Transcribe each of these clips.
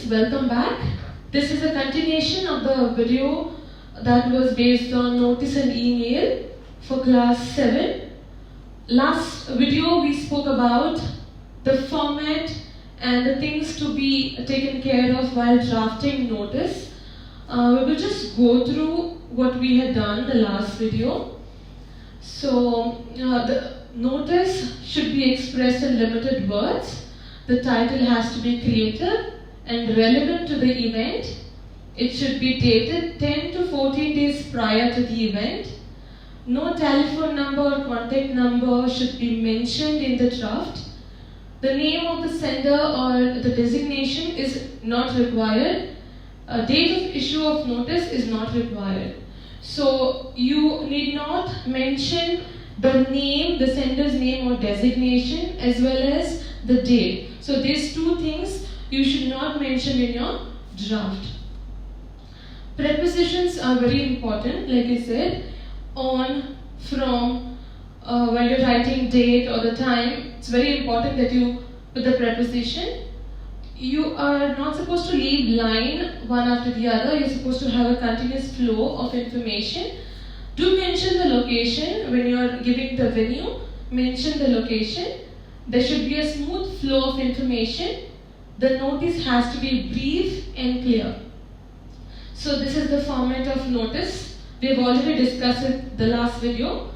welcome back. This is a continuation of the video that was based on notice and email for class 7. Last video we spoke about the format and the things to be taken care of while drafting notice. We will just go through what we had done the last video. So the notice should be expressed in limited words. The title has to be creative and relevant to the event. It should be dated 10 to 14 days prior to the event. No telephone number or contact number should be mentioned in the draft. The name of the sender or the designation is not required. A date of issue of notice is not required. So you need not mention the name, the sender's name or designation, as well as the date. So these two things you should not mention in your draft. Prepositions are very important, like I said, on, from, when you're writing date or the time, it's very important that you put the preposition. You are not supposed to leave line one after the other. You're supposed to have a continuous flow of information. Do mention the location when you're giving the venue. Mention the location. There should be a smooth flow of information. The notice has to be brief and clear. So this is the format of notice. We have already discussed it the last video.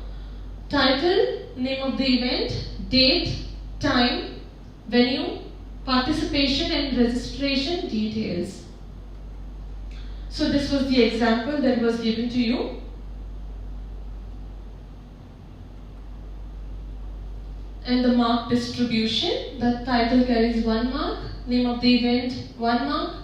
Title, name of the event, date, time, venue, participation and registration details. So this was the example that was given to you. And the mark distribution, the title carries 1 mark, name of the event 1 mark,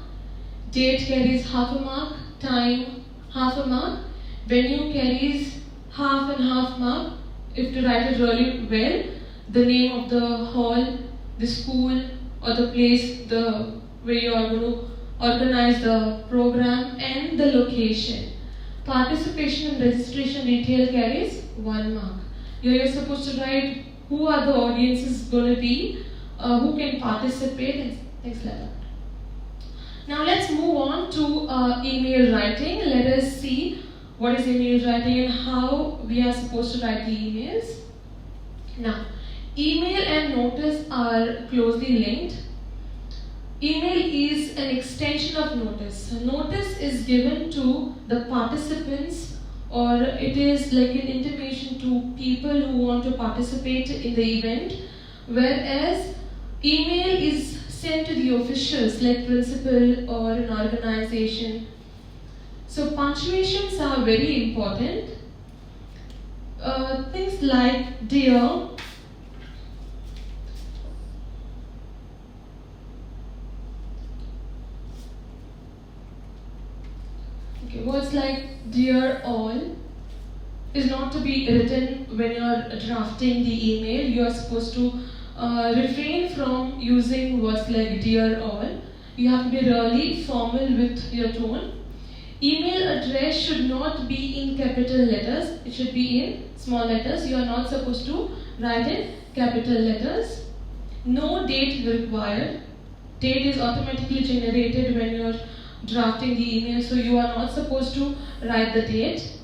date carries half a mark, time half a mark, venue carries half and half mark. If to write it really well, the name of the hall, the school or the place where you are going to organize the program, and the location. Participation and registration detail carries 1 mark. Here you are supposed to write who are the audiences going to be, who can participate, and things like that. Now let's move on to email writing. Let us see what is email writing and how we are supposed to write the emails. Now, email and notice are closely linked. Email is an extension of notice. Notice is given to the participants, or it is like an intimation to people who want to participate in the event, whereas email is sent to the officials like principal or an organization. So punctuations are very important. Things like dear, words like dear all is not to be written when you are drafting the email. You are supposed to refrain from using words like dear all. You have to be really formal with your tone. Email address should not be in capital letters. It should be in small letters. You are not supposed to write in capital letters. No date required. Date is automatically generated when you are drafting the email, so you are not supposed to write the date.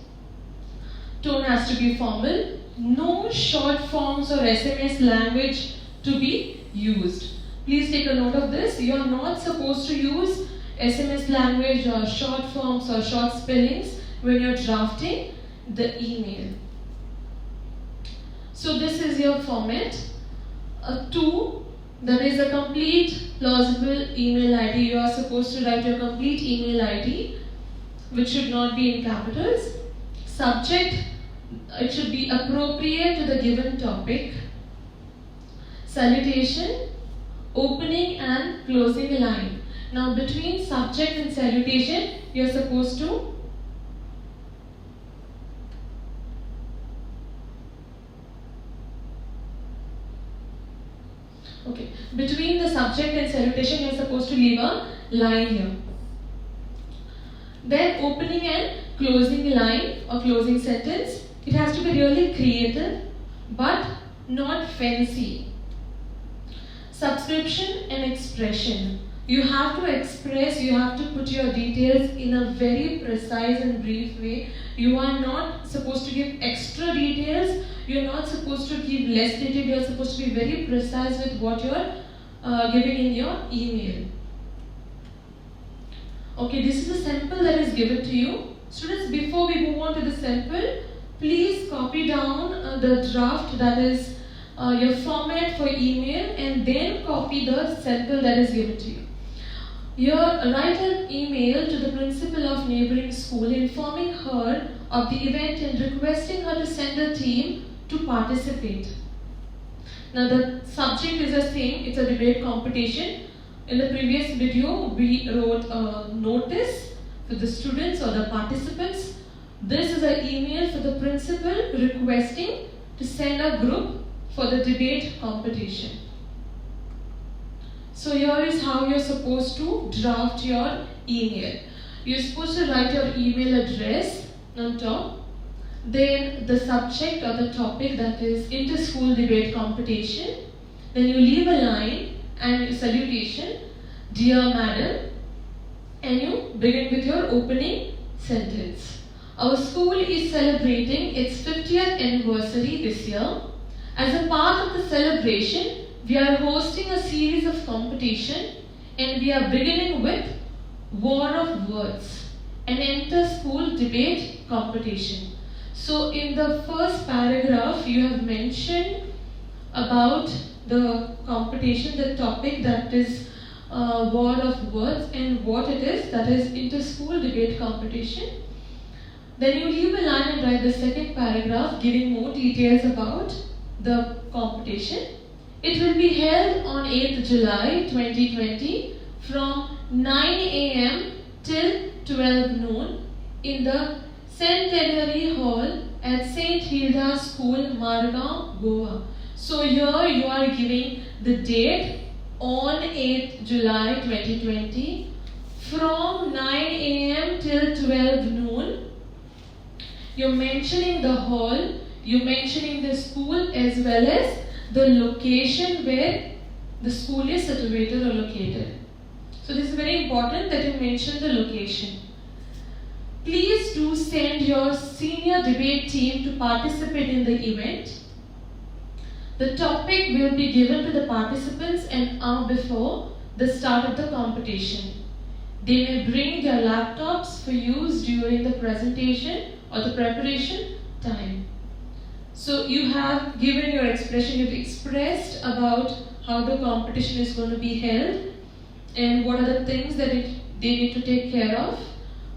Tone has to be formal. No short forms or SMS language to be used. Please take a note of this. You are not supposed to use SMS language or short forms or short spellings when you are drafting the email. So this is your format. 2. That is a complete plausible email ID. You are supposed to write your complete email ID, which should not be in capitals. Subject, it should be appropriate to the given topic. Salutation, opening and closing line. Now between subject and salutation, you are supposed to between the subject and salutation, you are supposed to leave a line here. Then opening and closing line or closing sentence, it has to be really creative but not fancy. Subscription and expression. You have to express, you have to put your details in a very precise and brief way. You are not supposed to give extra details, you're not supposed to give less detail, you're supposed to be very precise with what you're giving in your email. Okay, this is a sample that is given to you. Students, before we move on to the sample, please copy down the draft, that is your format for email, and then copy the sample that is given to you. Write an email to the principal of neighboring school informing her of the event and requesting her to send a team to participate. Now the subject is the same, it's a debate competition. In the previous video, we wrote a notice for the students or the participants. This is an email for the principal requesting to send a group for the debate competition. So here is how you're supposed to draft your email. You're supposed to write your email address on top. Then the subject or the topic, that is inter-school debate competition. Then you leave a line and a salutation, dear madam, and you begin with your opening sentence. Our school is celebrating its 50th anniversary this year. As a part of the celebration, we are hosting a series of competition, and we are beginning with War of Words, an inter-school debate competition. So in the first paragraph, you have mentioned about the competition, the topic, that is War of Words, and what it is, that is inter-school debate competition. Then you leave a line and write the second paragraph giving more details about the competition. It will be held on 8th July 2020 from 9 a.m. till 12 noon in the Centenary Hall at St. Hilda School, Margao, Goa. So here you are giving the date on 8th July 2020 from 9 a.m. till 12 noon. You're mentioning the hall, you're mentioning the school as well as the location where the school is situated or located. So this is very important that you mention the location. Please do send your senior debate team to participate in the event. The topic will be given to the participants an hour before the start of the competition. They may bring their laptops for use during the presentation or the preparation time. So you have given your expression, you've expressed about how the competition is going to be held and what are the things that they need to take care of.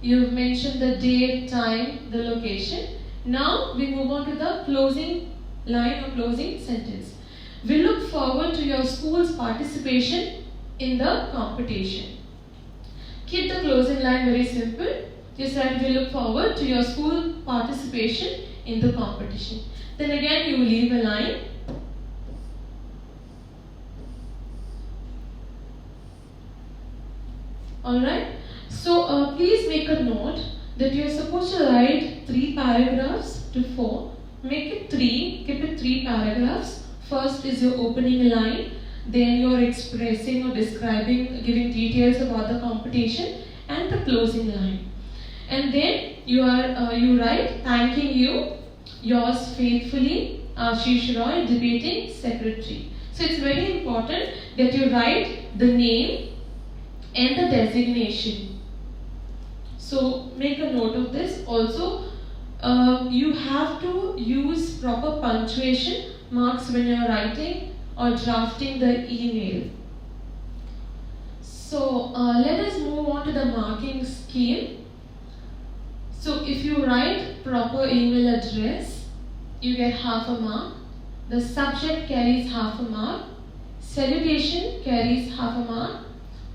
You've mentioned the date, time, the location. Now we move on to the closing line or closing sentence. We look forward to your school's participation in the competition. Keep the closing line very simple. Just write, we look forward to your school participation in the competition. Then again you leave a line. Alright. So please make a note that you are supposed to write 3 paragraphs to 4. Make it 3, keep it 3 paragraphs. First is your opening line, then you are expressing or describing, giving details about the competition, and the closing line. And then you write, thanking you, yours faithfully, Ashish Roy, debating secretary. So it's very important that you write the name and the designation. So make a note of this. Also, you have to use proper punctuation marks when you are writing or drafting the email. So let us move on to the marking scheme. So if you write proper email address, you get half a mark. The subject carries half a mark. Salutation carries half a mark.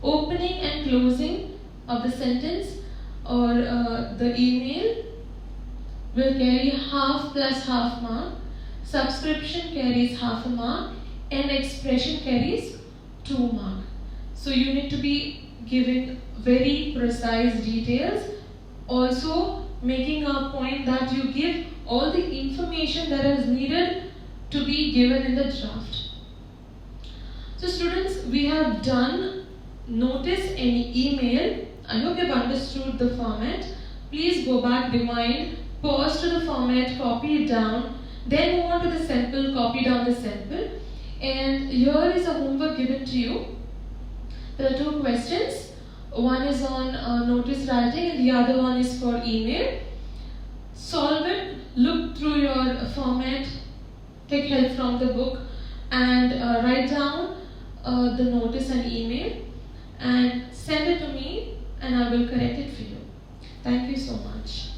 Opening and closing of the sentence or the email will carry half plus half mark. Subscription carries half a mark and expression carries 2 mark. So you need to be giving very precise details. Also making a point that you give all the information that is needed to be given in the draft. So students, we have done notice, any email. I hope you've understood the format. Please go back, rewind, pause to the format, copy it down, then move on to the sample, copy down the sample. And here is a homework given to you. There are two questions. One is on notice writing and the other one is for email. Solve it, look through your format, take help from the book, and write down the notice and email and send it to me, and I will correct it for you. Thank you so much.